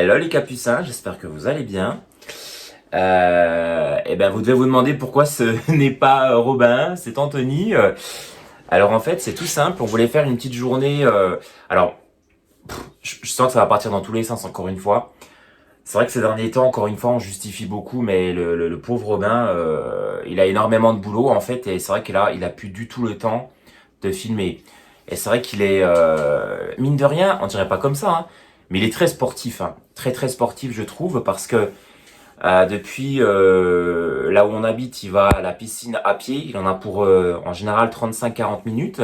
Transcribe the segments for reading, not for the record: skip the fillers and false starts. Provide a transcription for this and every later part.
Hello les capucins, j'espère que vous allez bien. Et ben vous devez vous demander pourquoi ce n'est pas Robin, c'est Anthony. Alors en fait c'est tout simple, on voulait faire une petite journée. Alors je sens que ça va partir dans tous les sens encore une fois. C'est vrai que ces derniers temps, encore une fois, on justifie beaucoup, mais le pauvre Robin, il a énormément de boulot en fait, et c'est vrai qu'il a plus du tout le temps de filmer. Et c'est vrai qu'il est, mine de rien, on dirait pas comme ça, hein, mais il est très sportif, hein, très très sportif je trouve, parce que depuis là où on habite, il va à la piscine à pied, il en a pour en général 35-40 minutes.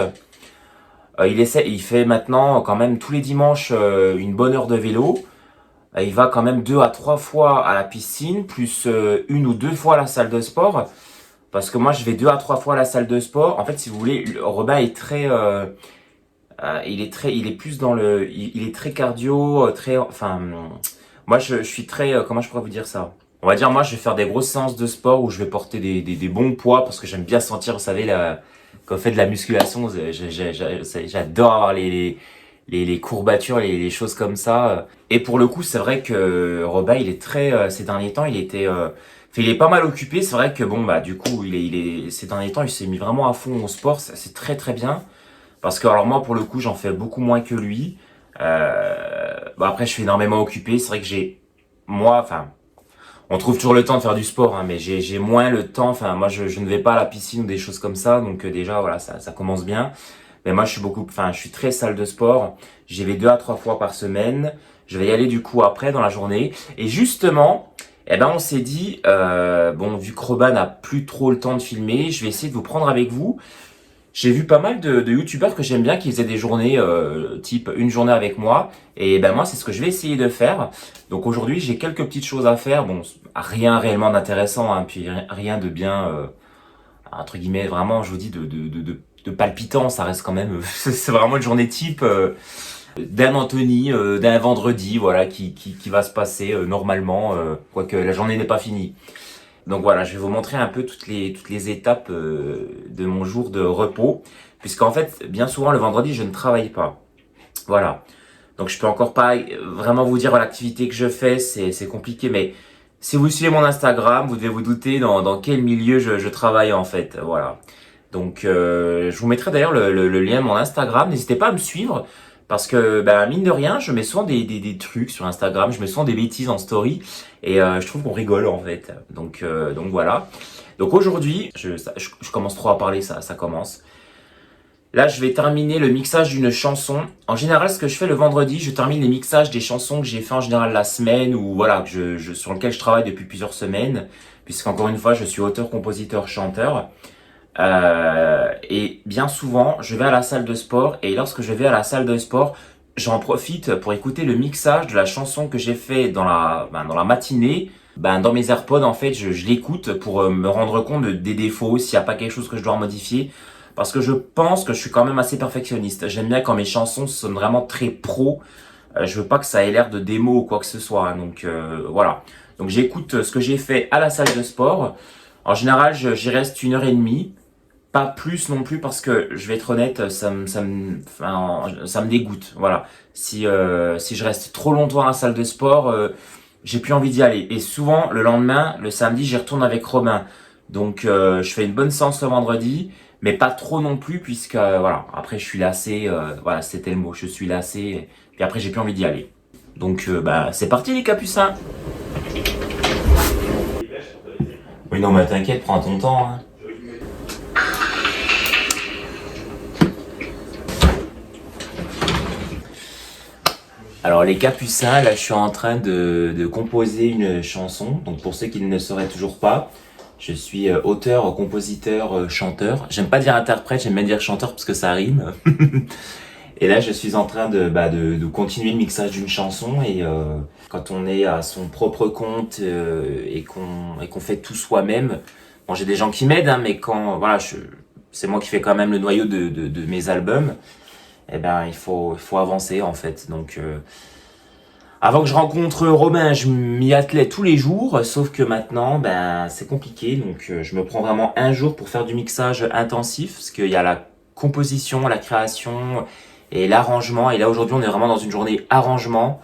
Il fait maintenant quand même tous les dimanches une bonne heure de vélo. Il va quand même 2 à 3 fois à la piscine, plus 1 ou 2 fois à la salle de sport. Parce que moi, je vais 2 à 3 fois à la salle de sport. En fait, si vous voulez, Robin est très, il est plus dans il est très cardio, très, enfin, moi, je suis très, comment je pourrais vous dire ça? On va dire, moi, je vais faire des grosses séances de sport où je vais porter des bons poids parce que j'aime bien sentir, vous savez, quand on fait de la musculation, j'adore avoir les courbatures, les choses comme ça. Et pour le coup, c'est vrai que Robin, il est très, ces derniers temps, il est pas mal occupé. C'est vrai que bon, bah, du coup, ces derniers temps, il s'est mis vraiment à fond au sport. C'est très très bien. Parce que, alors moi, pour le coup, j'en fais beaucoup moins que lui. Bon, après, je suis énormément occupé. C'est vrai que enfin, on trouve toujours le temps de faire du sport, hein, mais j'ai moins le temps. Enfin, moi, je ne vais pas à la piscine ou des choses comme ça. Donc, déjà, voilà, ça commence bien. Mais moi, je suis très salle de sport. J'y vais 2 à 3 fois par semaine. Je vais y aller du coup après dans la journée. Et justement, eh ben, on s'est dit, bon, vu que Robin n'a plus trop le temps de filmer, je vais essayer de vous prendre avec vous. J'ai vu pas mal de youtubeurs que j'aime bien qui faisaient des journées type une journée avec moi. Et ben moi, c'est ce que je vais essayer de faire. Donc aujourd'hui, j'ai quelques petites choses à faire. Bon, rien réellement d'intéressant, hein, puis rien de bien, entre guillemets, vraiment, je vous dis, de palpitant. Ça reste quand même, c'est vraiment une journée type d'un Anthony, d'un vendredi, voilà, qui va se passer normalement, quoique la journée n'est pas finie. Donc voilà, je vais vous montrer un peu toutes les étapes de mon jour de repos, puisqu'en fait, bien souvent le vendredi, je ne travaille pas. Voilà. Donc je peux encore pas vraiment vous dire l'activité que je fais, c'est compliqué, mais si vous suivez mon Instagram, vous devez vous douter dans quel milieu je travaille en fait. Voilà. Donc je vous mettrai d'ailleurs le lien de mon Instagram. N'hésitez pas à me suivre. Parce que, ben, mine de rien, je mets souvent des trucs sur Instagram, je mets souvent des bêtises en story, et je trouve qu'on rigole en fait. Donc voilà. Donc aujourd'hui, je commence trop à parler, ça commence. Là, je vais terminer le mixage d'une chanson. En général, ce que je fais le vendredi, je termine les mixages des chansons que j'ai fait en général la semaine, ou voilà, sur lequel je travaille depuis plusieurs semaines, puisqu'encore une fois, je suis auteur, compositeur, chanteur. Et bien souvent, je vais à la salle de sport, et lorsque je vais à la salle de sport, j'en profite pour écouter le mixage de la chanson que j'ai fait dans la matinée. Ben, dans mes AirPods, en fait, je l'écoute pour me rendre compte des défauts, s'il n'y a pas quelque chose que je dois modifier. Parce que je pense que je suis quand même assez perfectionniste. J'aime bien quand mes chansons sonnent vraiment très pro. Je veux pas que ça ait l'air de démo ou quoi que ce soit, hein. Donc voilà. Donc j'écoute ce que j'ai fait à la salle de sport. En général, j'y reste 1 heure et demie. Pas plus non plus parce que, je vais être honnête, ça me dégoûte. Voilà. Si je reste trop longtemps à la salle de sport, j'ai plus envie d'y aller. Et souvent, le lendemain, le samedi, j'y retourne avec Robin. Donc, je fais une bonne séance le vendredi, mais pas trop non plus puisque, voilà. Après, je suis lassé. Voilà, c'était le mot. Je suis lassé. Puis après, j'ai plus envie d'y aller. Donc, bah, c'est parti les capucins. Oui, non, mais t'inquiète, prends ton temps, hein. Alors les Capucins, là je suis en train de composer une chanson. Donc pour ceux qui ne le sauraient toujours pas, je suis auteur, compositeur, chanteur. J'aime pas dire interprète, j'aime bien dire chanteur parce que ça rime. Et là je suis en train de continuer le mixage d'une chanson. Et quand on est à son propre compte et qu'on fait tout soi-même, bon j'ai des gens qui m'aident, hein, mais quand voilà, c'est moi qui fais quand même le noyau de mes albums. Eh ben, il faut avancer en fait. Donc, avant que je rencontre Romain, je m'y attelais tous les jours, sauf que maintenant, ben, c'est compliqué. Donc, je me prends vraiment un jour pour faire du mixage intensif, parce qu'il y a la composition, la création et l'arrangement. Et là, aujourd'hui, on est vraiment dans une journée arrangement.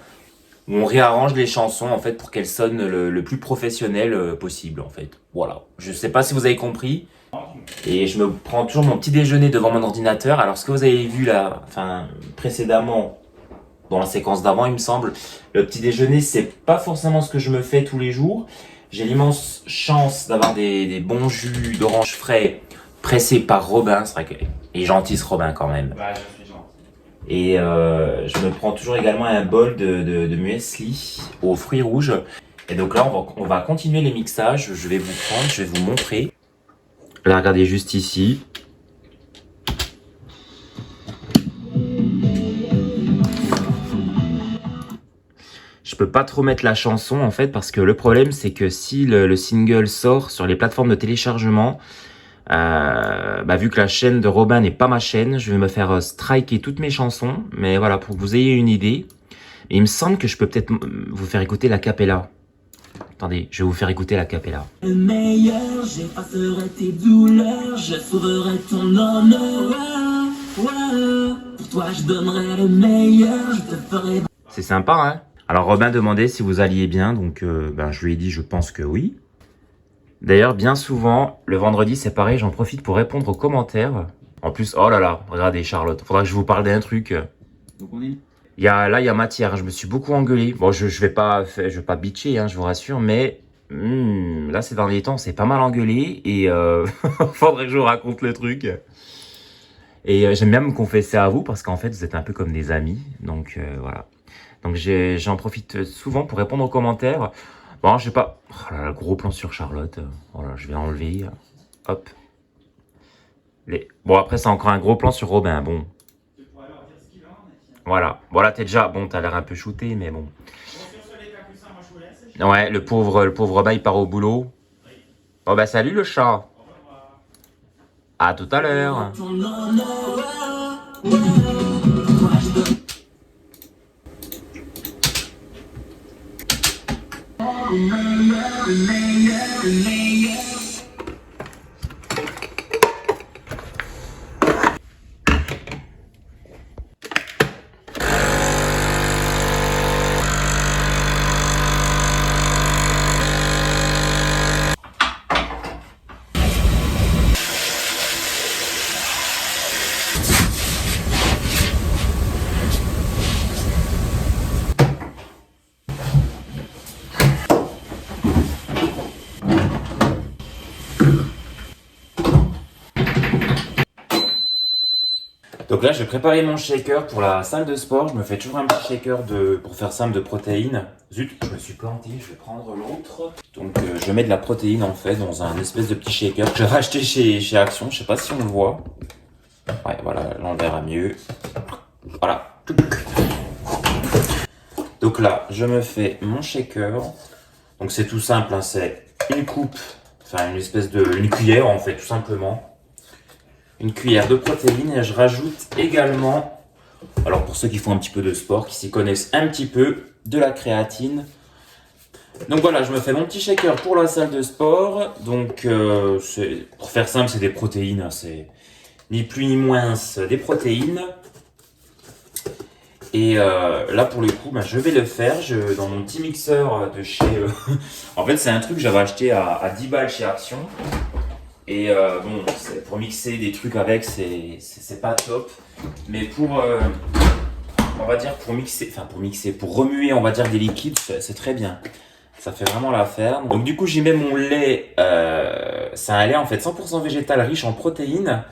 où on réarrange les chansons en fait pour qu'elles sonnent le plus professionnel possible en fait. Voilà. Je sais pas si vous avez compris. Et je me prends toujours mon petit déjeuner devant mon ordinateur. Alors ce que vous avez vu là, enfin précédemment, dans la séquence d'avant il me semble, le petit déjeuner c'est pas forcément ce que je me fais tous les jours. J'ai l'immense chance d'avoir des bons jus d'orange frais pressés par Robin. C'est vrai qu'il est gentil ce Robin quand même. Ouais, je suis gentil. Et je me prends toujours également un bol de muesli aux fruits rouges. Et donc là, on va continuer les mixages. Je vais vous prendre, je vais vous montrer. Là, regardez juste ici. Je peux pas trop mettre la chanson en fait parce que le problème c'est que si le single sort sur les plateformes de téléchargement, vu que la chaîne de Robin n'est pas ma chaîne, je vais me faire striker toutes mes chansons. Mais voilà, pour que vous ayez une idée. Et il me semble que je peux peut-être vous faire écouter la cappella. Attendez, je vais vous faire écouter la cappella. Le meilleur, j'effacerai tes douleurs, je sauverai ton honneur. Pour toi, je donnerai le meilleur, je te ferai... C'est sympa, hein? Alors Robin demandait si vous alliez bien, donc je lui ai dit je pense que oui. D'ailleurs, bien souvent, le vendredi c'est pareil, j'en profite pour répondre aux commentaires. En plus, oh là là, regardez Charlotte, faudra que je vous parle d'un truc. Donc on est... Il y a matière, je me suis beaucoup engueulé. Bon, je vais pas bitcher, hein, je vous rassure, mais là, ces derniers temps, c'est pas mal engueulé et faudrait que je vous raconte le truc. Et j'aime bien me confesser à vous parce qu'en fait, vous êtes un peu comme des amis, donc voilà. Donc j'en profite souvent pour répondre aux commentaires. Bon, je sais pas. Oh là là, gros plan sur Charlotte. Voilà, je vais enlever. Hop. Bon, après, c'est encore un gros plan sur Robin. Bon. Voilà. Voilà, t'es déjà... Bon, t'as l'air un peu shooté, mais bon. Ouais, le pauvre Robin, il part au boulot. Bon, bah, salut le chat. À tout à l'heure. Ton honneur. Le meilleur, le meilleur, le meilleur. Donc là, je vais préparer mon shaker pour la salle de sport. Je me fais toujours un petit shaker pour faire simple de protéines. Zut, je me suis planté, je vais prendre l'autre. Donc je mets de la protéine en fait dans un espèce de petit shaker que j'ai racheté chez Action. Je sais pas si on le voit. Ouais, voilà, là on verra mieux. Voilà. Donc là, je me fais mon shaker. Donc c'est tout simple, hein, c'est une coupe, enfin une cuillère en fait, tout simplement. Une cuillère de protéines et je rajoute également, alors pour ceux qui font un petit peu de sport, qui s'y connaissent un petit peu, de la créatine. Donc voilà, je me fais mon petit shaker pour la salle de sport. Donc pour faire simple, c'est des protéines, hein, c'est ni plus ni moins des protéines. Et là pour le coup, je vais le faire dans mon petit mixeur de chez... en fait c'est un truc que j'avais acheté à 10 balles chez Action. Et pour mixer des trucs avec, c'est pas top. Mais on va dire pour remuer, on va dire des liquides, c'est très bien. Ça fait vraiment l'affaire. Donc du coup, j'y mets mon lait. C'est un lait en fait 100% végétal riche en protéines.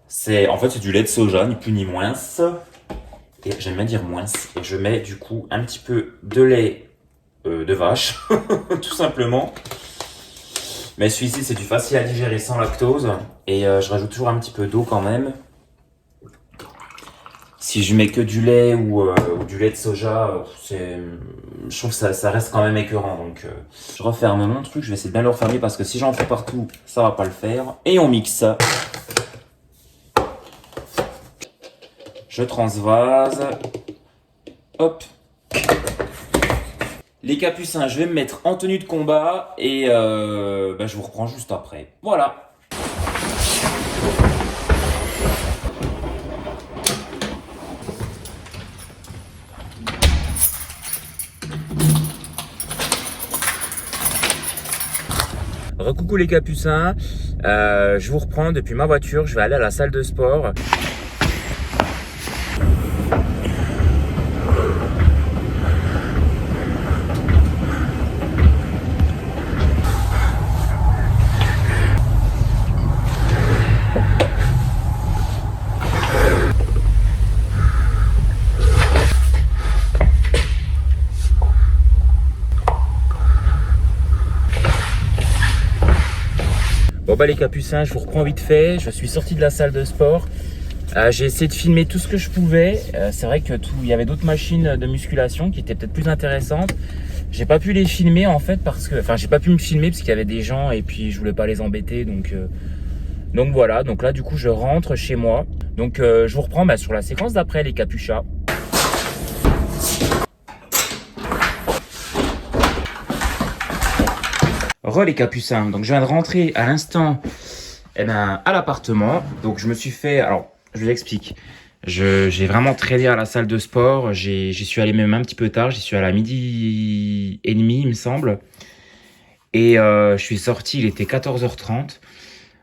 C'est du lait de soja, ni plus ni moins. Et j'aime bien dire moins. Et je mets du coup un petit peu de lait de vache, tout simplement. Mais celui-ci, c'est du facile à digérer sans lactose. Et je rajoute toujours un petit peu d'eau quand même. Si je mets que du lait ou du lait de soja, je trouve que ça reste quand même écœurant. Donc je referme mon truc. Je vais essayer de bien le refermer parce que si j'en fais partout, ça va pas le faire. Et on mixe ça. Je transvase. Hop. Les capucins, je vais me mettre en tenue de combat et je vous reprends juste après. Voilà. Recoucou les capucins, je vous reprends depuis ma voiture, je vais aller à la salle de sport. Bon bah les capucins, je vous reprends vite fait, je suis sorti de la salle de sport. J'ai essayé de filmer tout ce que je pouvais. C'est vrai que il y avait d'autres machines de musculation qui étaient peut-être plus intéressantes. J'ai pas pu les filmer en fait parce que, j'ai pas pu me filmer parce qu'il y avait des gens et puis je voulais pas les embêter. Donc voilà, donc là du coup je rentre chez moi. Donc je vous reprends sur la séquence d'après les capuchas. Les capucins, donc je viens de rentrer à l'instant à l'appartement. Donc je me suis fait, alors je vous explique, j'ai vraiment traîné à la salle de sport, j'y suis allé même un petit peu tard, j'y suis allé à 12h30 il me semble, et je suis sorti, il était 14h30.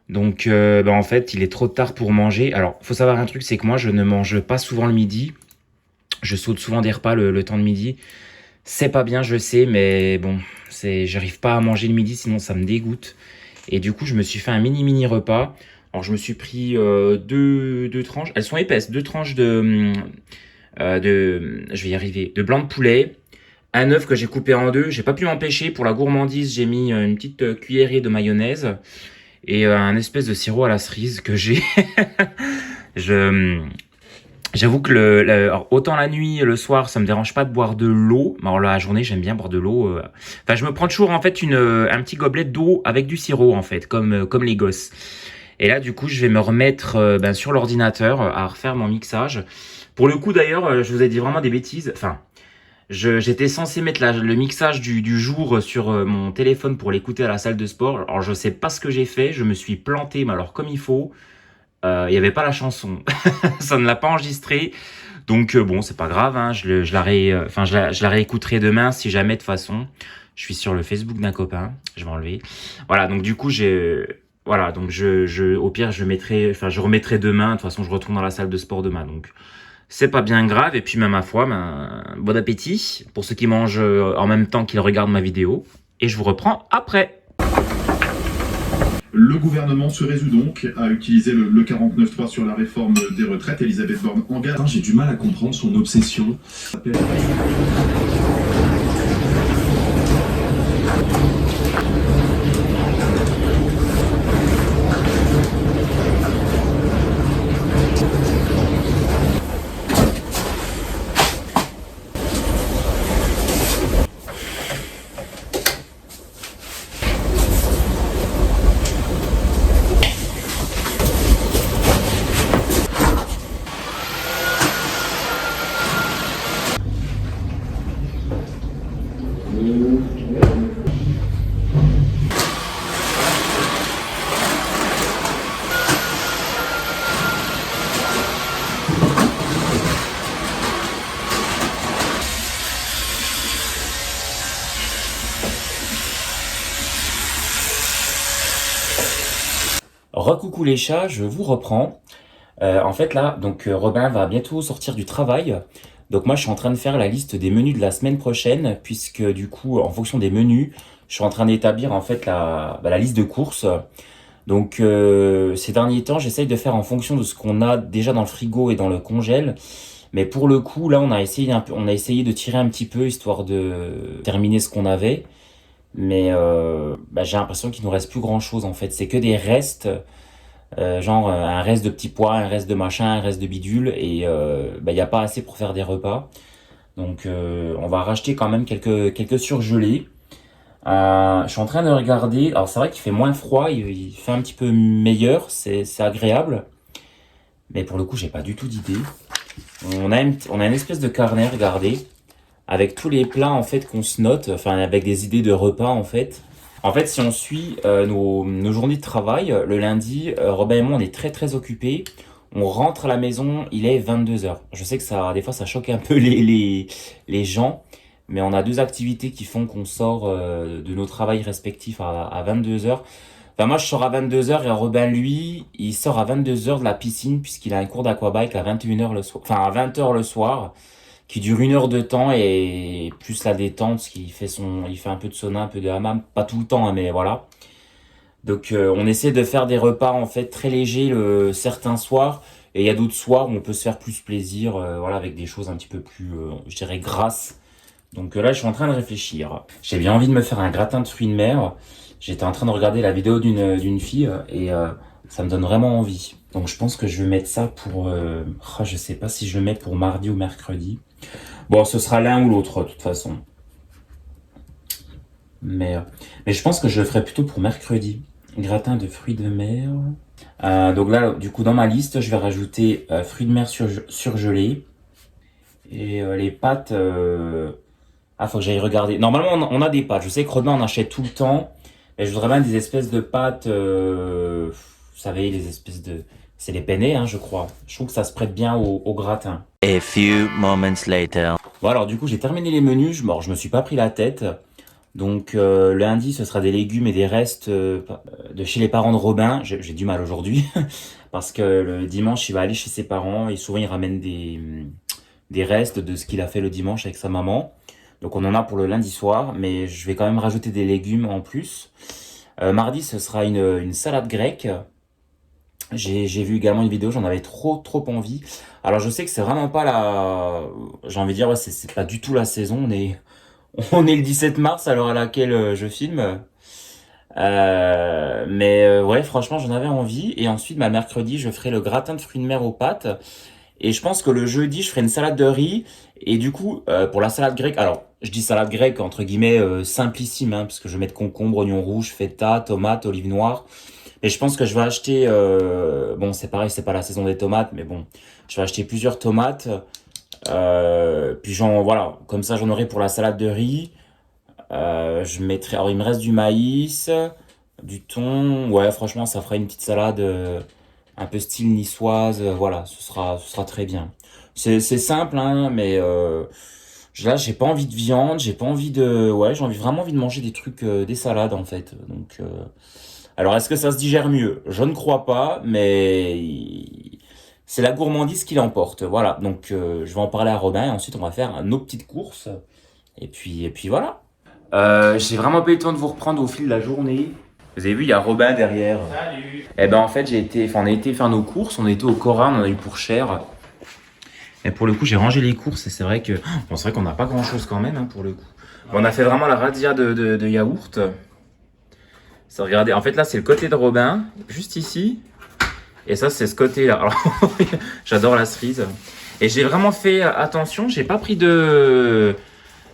Donc en fait il est trop tard pour manger. Alors faut savoir un truc, c'est que moi je ne mange pas souvent le midi, je saute souvent des repas le temps de midi. C'est pas bien, je sais, mais bon, j'arrive pas à manger le midi, sinon ça me dégoûte. Et du coup, je me suis fait un mini repas. Alors, je me suis pris deux tranches. Elles sont épaisses, deux tranches je vais y arriver, de blanc de poulet, un œuf que j'ai coupé en deux. J'ai pas pu m'empêcher, pour la gourmandise, j'ai mis une petite cuillerée de mayonnaise et un espèce de sirop à la cerise que j'ai. J'avoue que alors, autant la nuit, le soir, ça me dérange pas de boire de l'eau. Mais alors la journée, j'aime bien boire de l'eau. Enfin, je me prends toujours en fait un petit gobelet d'eau avec du sirop en fait, comme les gosses. Et là, du coup, je vais me remettre sur l'ordinateur à refaire mon mixage. Pour le coup, d'ailleurs, je vous ai dit vraiment des bêtises. Enfin, j'étais censé mettre le mixage du jour sur mon téléphone pour l'écouter à la salle de sport. Alors, je sais pas ce que j'ai fait. Je me suis planté, mais alors comme il faut. Il n'y avait pas la chanson, ça ne l'a pas enregistré, donc bon c'est pas grave, hein, je la réécouterai demain si jamais. De toute façon je suis sur le Facebook d'un copain, je vais enlever, voilà. Donc du coup voilà, donc au pire je remettrai demain. De toute façon je retourne dans la salle de sport demain, donc c'est pas bien grave. Et puis même ma foi, bon appétit pour ceux qui mangent en même temps qu'ils regardent ma vidéo, et je vous reprends après. Le gouvernement se résout donc à utiliser le 49.3 sur la réforme des retraites. Elisabeth Borne engage. J'ai du mal à comprendre son obsession. Recoucou les chats, je vous reprends. En fait là, donc Robin va bientôt sortir du travail. Donc moi je suis en train de faire la liste des menus de la semaine prochaine, puisque du coup en fonction des menus, je suis en train d'établir en fait la liste de courses. Donc ces derniers temps, j'essaye de faire en fonction de ce qu'on a déjà dans le frigo et dans le congèle. Mais pour le coup, là, on a essayé de tirer un petit peu, histoire de terminer ce qu'on avait. Mais j'ai l'impression qu'il nous reste plus grand chose en fait. C'est que des restes, genre un reste de petits pois, un reste de machin, un reste de bidule, et il n'y a pas assez pour faire des repas. Donc on va racheter quand même quelques surgelés. Je suis en train de regarder. Alors c'est vrai qu'il fait moins froid, il fait un petit peu meilleur, c'est agréable. Mais pour le coup, j'ai pas du tout d'idée. On a une espèce de carnet, regardez, avec tous les plats en fait qu'on se note, enfin avec des idées de repas en fait. En fait, si on suit nos journées de travail, le lundi, Robin et moi, on est très très occupés. On rentre à la maison, il est 22h. Je sais que des fois ça choque un peu les gens. mais on a 2 activités qui font qu'on sort de nos travails respectifs à 22h. Enfin, moi, je sors à 22h et Robin, lui, il sort à 22h de la piscine puisqu'il a un cours d'aquabike à 21h le soir, enfin à 20h le soir, qui dure 1 heure de temps et plus la détente, parce qu'il fait il fait un peu de sauna, un peu de hammam, pas tout le temps, hein, mais voilà. Donc, on essaie de faire des repas en fait très légers certains soirs. Et il y a d'autres soirs où on peut se faire plus plaisir, voilà, avec des choses un petit peu plus, je dirais, grasses. Donc là, je suis en train de réfléchir. J'ai bien envie de me faire un gratin de fruits de mer. J'étais en train de regarder la vidéo d'une fille et ça me donne vraiment envie. Donc je pense que je vais mettre ça pour... je sais pas si je le mets pour mardi ou mercredi. Bon, ce sera l'un ou l'autre de toute façon. Mais je pense que je le ferai plutôt pour mercredi. Gratin de fruits de mer. Donc là, du coup, dans ma liste, je vais rajouter fruits de mer surgelés. Et les pâtes... faut que j'aille regarder. Normalement, on a des pâtes. Je sais que Robin en achète tout le temps. Mais je voudrais bien des espèces de pâtes... vous savez, les espèces de... C'est les penne, hein, je crois. Je trouve que ça se prête bien au gratin. A few moments later. Bon, alors du coup, j'ai terminé les menus. Je me suis pas pris la tête. Donc lundi, ce sera des légumes et des restes de chez les parents de Robin. J'ai du mal aujourd'hui parce que le dimanche, il va aller chez ses parents et souvent il ramène des restes de ce qu'il a fait le dimanche avec sa maman. Donc on en a pour le lundi soir, mais je vais quand même rajouter des légumes en plus. Mardi, ce sera une salade grecque. J'ai vu également une vidéo, j'en avais trop envie. Alors je sais que c'est vraiment pas j'ai envie de dire, ouais, c'est pas du tout la saison. On est le 17 mars à l'heure à laquelle je filme. Ouais, franchement, j'en avais envie. Et ensuite, mercredi, je ferai le gratin de fruits de mer aux pâtes. Et je pense que le jeudi, je ferai une salade de riz. Et du coup, pour la salade grecque, alors, je dis salade grecque, entre guillemets, simplissime, hein, parce que je vais mettre concombre, oignon rouge, feta, tomate, olive noire. Et je pense que je vais acheter, bon, c'est pareil, c'est pas la saison des tomates, mais bon, je vais acheter plusieurs tomates. Puis voilà, comme ça j'en aurai pour la salade de riz. Je mettrai, alors il me reste du maïs, du thon. Ouais, franchement, ça fera une petite salade un peu style niçoise. Voilà, ce sera très bien. C'est simple, hein, mais là j'ai pas envie de viande, j'ai pas envie de, ouais, vraiment envie de manger des trucs, des salades en fait. Donc, alors est-ce que ça se digère mieux? Je ne crois pas, mais c'est la gourmandise qui l'emporte. Voilà, donc je vais en parler à Robin et ensuite on va faire nos petites courses. Et puis voilà. J'ai vraiment pas eu le temps de vous reprendre au fil de la journée. Vous avez vu, il y a Robin derrière. Salut. Eh ben en fait, on a été faire nos courses, on a été au Cora, on en a eu pour cher. Et pour le coup, j'ai rangé les courses et c'est vrai que... Bon, c'est vrai qu'on n'a pas grand chose quand même, hein, pour le coup. Bon, on a fait vraiment la razzia de yaourt. Ça, regardez, en fait là, c'est le côté de Robin, juste ici. Et ça, c'est ce côté-là. Alors, j'adore la cerise. Et j'ai vraiment fait attention, j'ai pas pris de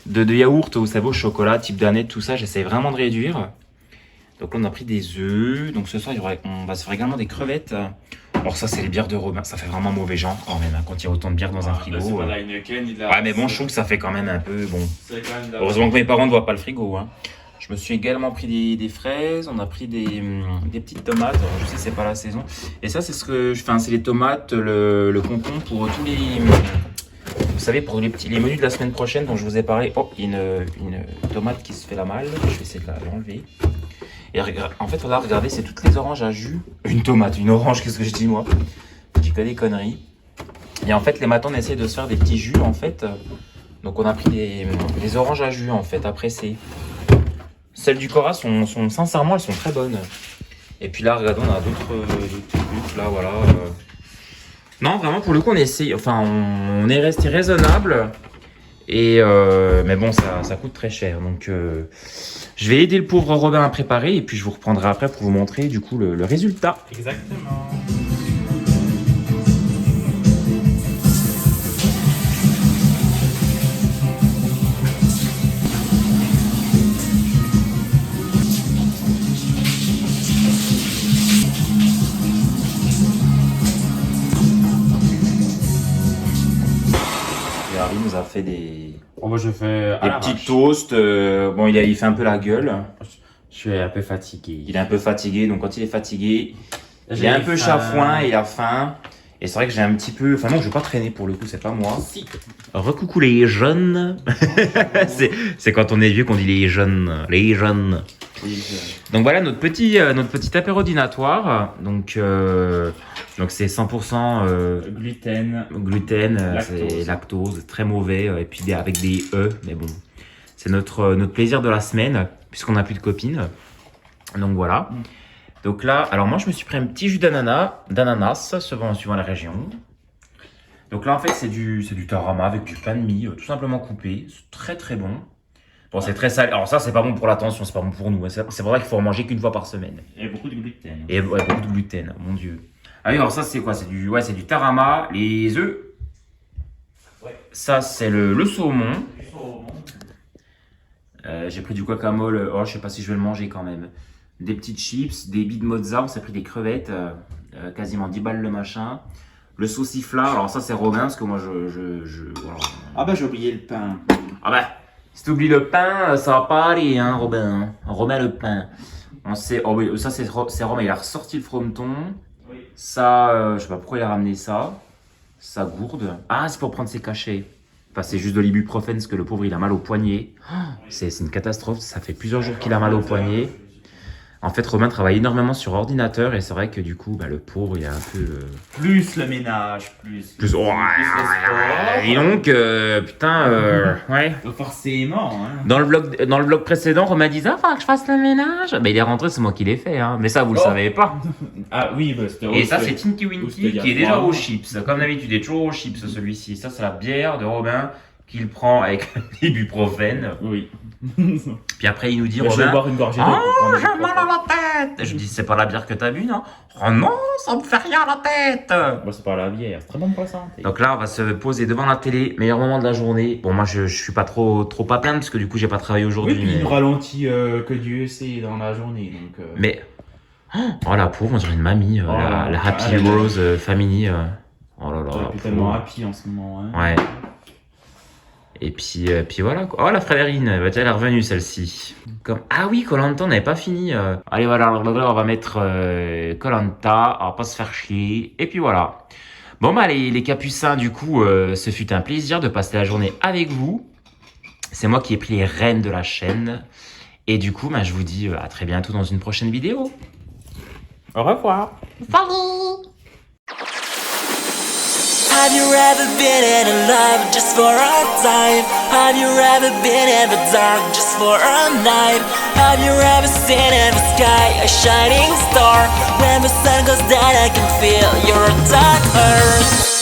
yaourt, vous savez, au chocolat, type Danette, tout ça. J'essaie vraiment de réduire. Donc là, on a pris des œufs. Donc ce soir, on va se faire également des crevettes. Alors ça, c'est les bières de Robin. Ça fait vraiment mauvais genre quand même, hein, quand il y a autant de bières dans un frigo. C'est pas la Heineken, ni de la... Ouais, mais bon, je trouve que ça fait quand même un peu bon. C'est quand même de la... Heureusement que mes parents ne voient pas le frigo, hein. Je me suis également pris des fraises, on a pris des petites tomates. Alors, je sais c'est pas la saison. Et ça c'est c'est les tomates, le concombre pour tous les, vous savez, pour les menus de la semaine prochaine dont je vous ai parlé. Oh, il y a une tomate qui se fait la malle. Je vais essayer de l'enlever. Et en fait, là, regardez, c'est toutes les oranges à jus. Une orange, qu'est-ce que je dis moi? Je dis que des conneries. Et en fait, les matins, on essaie de se faire des petits jus en fait. Donc on a pris des oranges à jus en fait, à presser. Celles du Cora sincèrement, elles sont très bonnes. Et puis là, regardez, on a d'autres trucs, là, voilà. Non, vraiment, pour le coup, on est resté raisonnable. Et mais bon, ça coûte très cher. Donc, je vais aider le pauvre Robin à préparer. Et puis, je vous reprendrai après pour vous montrer, du coup, le résultat. Exactement. Il nous a fait des Bon, moi je fais petits toasts. Bon, il fait un peu la gueule. Je suis un peu fatigué. Il est un peu fatigué. Donc, quand il est fatigué, il est un peu chafouin et il a faim. Et c'est vrai que j'ai un petit peu... Enfin non, je vais pas traîner pour le coup, c'est pas moi. Recoucou les jeunes. c'est quand on est vieux qu'on dit les jeunes. Les jeunes. Donc voilà notre petit apéro dînatoire. Donc c'est 100% gluten, c'est lactose, très mauvais. Et puis avec des mais bon. C'est notre plaisir de la semaine, puisqu'on n'a plus de copines. Donc voilà. Donc là, alors moi je me suis pris un petit jus d'ananas, suivant la région. Donc là en fait c'est du tarama avec du pain de mie, tout simplement coupé. C'est très très bon. Bon c'est très salé, alors ça c'est pas bon pour la tension, c'est pas bon pour nous. C'est pour ça qu'il faut en manger qu'une fois par semaine. Et beaucoup de gluten. Et ouais, beaucoup de gluten, mon dieu. Ah oui alors ça c'est quoi? C'est du tarama, les œufs. Ouais. Ça c'est le saumon. J'ai pris du guacamole, je sais pas si je vais le manger quand même. Des petites chips, des billes de mozza, on s'est pris des crevettes, quasiment 10 balles le machin. Le saucifla, alors ça c'est Robin, parce que moi voilà. Ah bah j'ai oublié le pain. Ah bah, si t'oublies le pain, ça va pas aller, hein, Robin. Romain le pain. Oh oui, ça c'est Romain, il a ressorti le frometon. Oui. Ça, je sais pas pourquoi il a ramené ça. Ça gourde. Ah, c'est pour prendre ses cachets. Enfin, c'est juste de l'ibuprofène, parce que le pauvre il a mal au poignet. C'est une catastrophe, ça fait plusieurs jours qu'il a mal au poignet. En fait, Romain travaille énormément sur ordinateur et c'est vrai que du coup, le pauvre, il a un peu... Plus le ménage, plus le sport. Et donc, putain, ouais. Forcément, hein. Dans le blog précédent, Romain disait « Ah, faudra que je fasse le ménage !» Mais il est rentré, c'est moi qui l'ai fait, hein. Mais ça, vous le savez pas. Ah oui, bah c'était... Et ça, c'est Tinky Winky qui est déjà aux chips. Comme d'habitude, il est toujours aux chips, celui-ci. Ça, c'est la bière de Robin qu'il prend avec l'ibuprofène. Oui. Puis après, il nous dit, Je vais Robin, boire une gorgée d'eau. oh, j'ai mal à la tête. Je dis, c'est pas la bière que t'as bu, non? Oh non, ça me fait rien à la tête. Bon, c'est pas la bière, c'est très bon pour la santé. Donc là, on va se poser devant la télé, meilleur moment de la journée. Bon, moi, je suis pas trop à plaindre, parce que du coup, j'ai pas travaillé aujourd'hui. Oui, puis il nous ralentit que Dieu sait dans la journée, donc... Mais, oh la pauvre, on dirait une mamie, la Happy Rose Family. Oh là là. T'es tellement happy en ce moment, hein. Ouais. Et puis voilà quoi. Oh la frérine, elle est revenue celle-ci. Ah oui, Koh-Lanta, on n'avait pas fini. Allez voilà, on va mettre Koh-Lanta, on va pas se faire chier. Et puis voilà. Bon bah les capucins du coup, ce fut un plaisir de passer la journée avec vous. C'est moi qui ai pris les rênes de la chaîne. Et du coup, je vous dis à très bientôt dans une prochaine vidéo. Au revoir. Salut. Have you ever been in love just for a time? Have you ever been in the dark just for a night? Have you ever seen in the sky a shining star? When the sun goes down I can feel your dark earth.